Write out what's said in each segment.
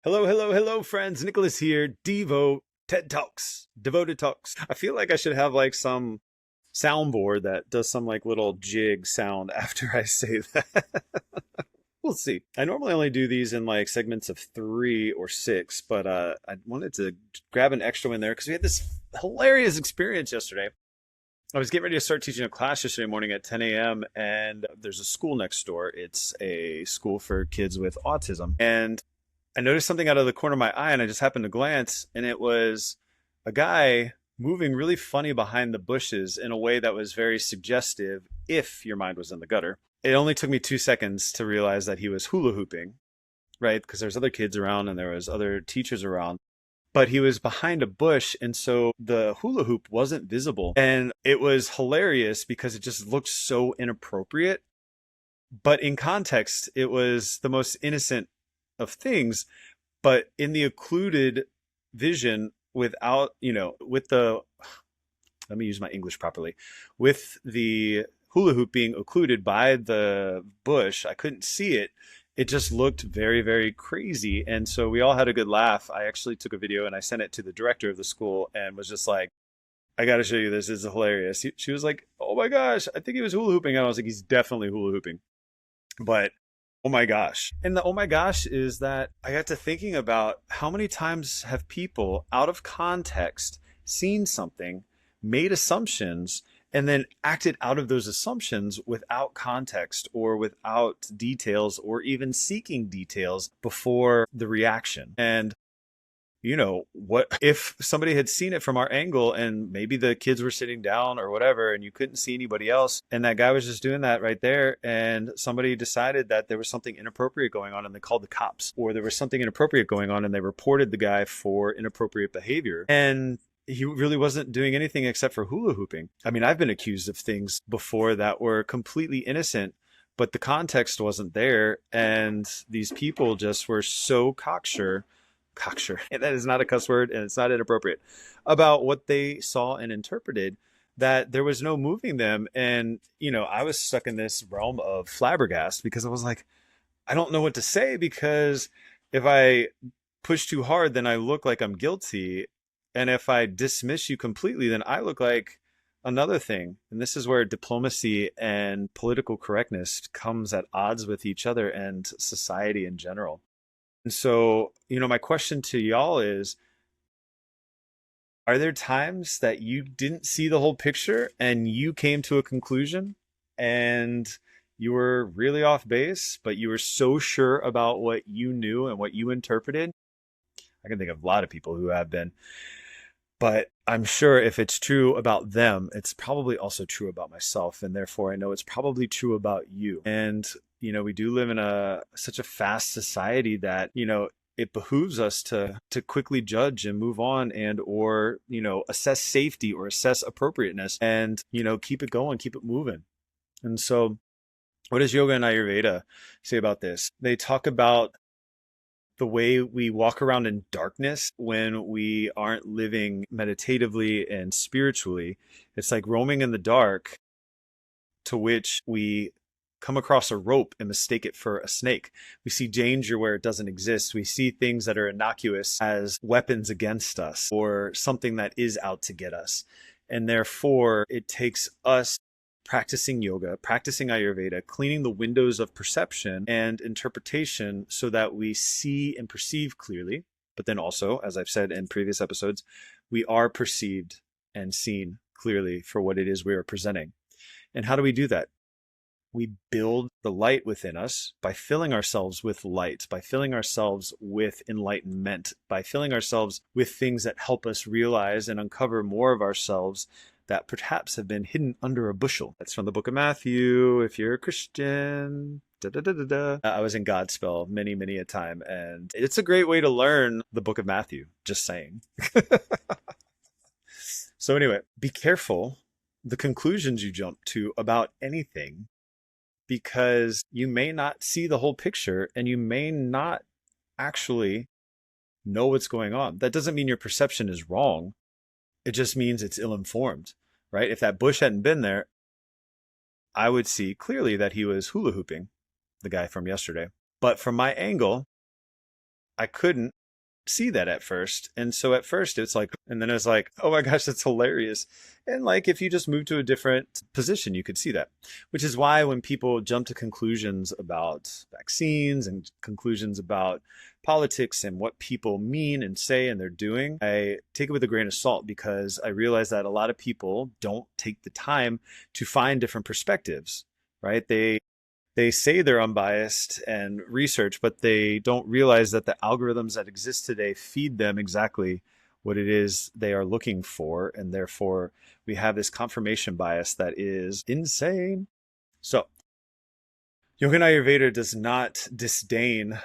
Hello, hello, hello, friends. Nicholas here. Devo TED Talks, Devoted Talks. I feel like I should have like some soundboard that does some like little jig sound after I say that. We'll see. I normally only do these in like segments of 3 or 6, but I wanted to grab an extra one there because we had this hilarious experience yesterday. I was getting ready to start teaching a class yesterday morning at 10 a.m. and there's a school next door. It's a school for kids with autism. And I noticed something out of the corner of my eye and I just happened to glance and it was a guy moving really funny behind the bushes in a way that was very suggestive if your mind was in the gutter. It only took me 2 seconds to realize that he was hula hooping, right? Because there's other kids around and there was other teachers around. But he was behind a bush, and so the hula hoop wasn't visible. And it was hilarious because it just looked so inappropriate. But in context, it was the most innocent of things. But in the occluded vision, without, with the, let me use my English properly, with the hula hoop being occluded by the bush, I couldn't see it. It just looked very, very crazy. And so we all had a good laugh. I actually took a video and I sent it to the director of the school and was just like, I got to show you this. This is hilarious. She was like, oh my gosh, I think he was hula hooping. And I was like, he's definitely hula hooping. But oh my gosh. And the oh my gosh is that I got to thinking about how many times have people out of context seen something, made assumptions, and then acted out of those assumptions without context or without details or even seeking details before the reaction. And what if somebody had seen it from our angle and maybe the kids were sitting down or whatever and you couldn't see anybody else and that guy was just doing that right there and somebody decided that there was something inappropriate going on and they called the cops, or there was something inappropriate going on and they reported the guy for inappropriate behavior, and he really wasn't doing anything except for hula hooping. I mean, I've been accused of things before that were completely innocent, but the context wasn't there. And these people just were so cocksure, and that is not a cuss word and it's not inappropriate, about what they saw and interpreted, that there was no moving them. And, I was stuck in this realm of flabbergast because I was like, I don't know what to say, because if I push too hard, then I look like I'm guilty. And if I dismiss you completely, then I look like another thing. And this is where diplomacy and political correctness comes at odds with each other and society in general. And so, my question to y'all is, are there times that you didn't see the whole picture and you came to a conclusion and you were really off base, but you were so sure about what you knew and what you interpreted? I can think of a lot of people who have been. But I'm sure if it's true about them, it's probably also true about myself. And therefore, I know it's probably true about you. And, we do live in such a fast society that, it behooves us to quickly judge and move on and or, assess safety or assess appropriateness and, keep it going, keep it moving. And so what does yoga and Ayurveda say about this? They talk about the way we walk around in darkness when we aren't living meditatively and spiritually. It's like roaming in the dark, to which we come across a rope and mistake it for a snake. We see danger where it doesn't exist. We see things that are innocuous as weapons against us or something that is out to get us. And therefore, it takes us practicing yoga, practicing Ayurveda, cleaning the windows of perception and interpretation so that we see and perceive clearly. But then also, as I've said in previous episodes, we are perceived and seen clearly for what it is we are presenting. And how do we do that? We build the light within us by filling ourselves with light, by filling ourselves with enlightenment, by filling ourselves with things that help us realize and uncover more of ourselves that perhaps have been hidden under a bushel. That's from the book of Matthew. If you're a Christian, da, da, da, da, da. I was in Godspell many, many a time, and it's a great way to learn the book of Matthew, just saying. So anyway, be careful the conclusions you jump to about anything, because you may not see the whole picture and you may not actually know what's going on. That doesn't mean your perception is wrong. It just means it's ill-informed, right? If that bush hadn't been there, I would see clearly that he was hula hooping, the guy from yesterday. But from my angle, I couldn't see that at first. And so at first it's like, and then it's like, oh my gosh, that's hilarious. And like if you just move to a different position, you could see that, which is why when people jump to conclusions about vaccines and conclusions about politics and what people mean and say and they're doing, I take it with a grain of salt because I realize that a lot of people don't take the time to find different perspectives, right? They say they're unbiased and research, but they don't realize that the algorithms that exist today feed them exactly what it is they are looking for. And therefore, we have this confirmation bias that is insane. So, Yoga and Ayurveda does not disdain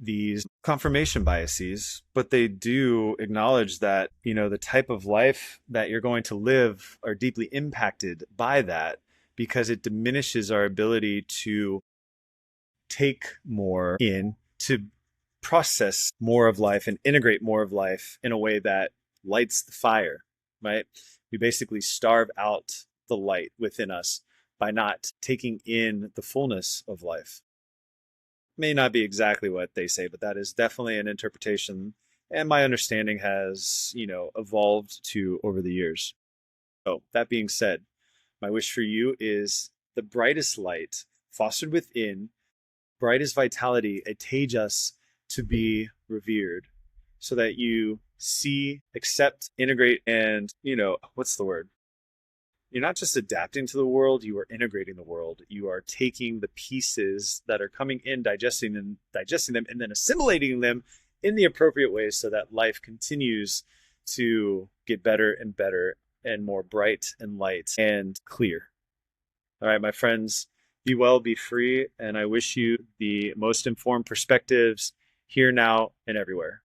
these confirmation biases, but they do acknowledge that, the type of life that you're going to live are deeply impacted by that because it diminishes our ability to take more in, to process more of life and integrate more of life in a way that lights the fire, right? We basically starve out the light within us by not taking in the fullness of life. May not be exactly what they say, but that is definitely an interpretation. And my understanding has, evolved to over the years. So that being said, my wish for you is the brightest light fostered within, brightest vitality, a tejas to be revered so that you see, accept, integrate, and, what's the word? You're not just adapting to the world, you are integrating the world. You are taking the pieces that are coming in, digesting them, and then assimilating them in the appropriate ways so that life continues to get better and better and more bright and light and clear. All right, my friends, be well, be free, and I wish you the most informed perspectives here, now, and everywhere.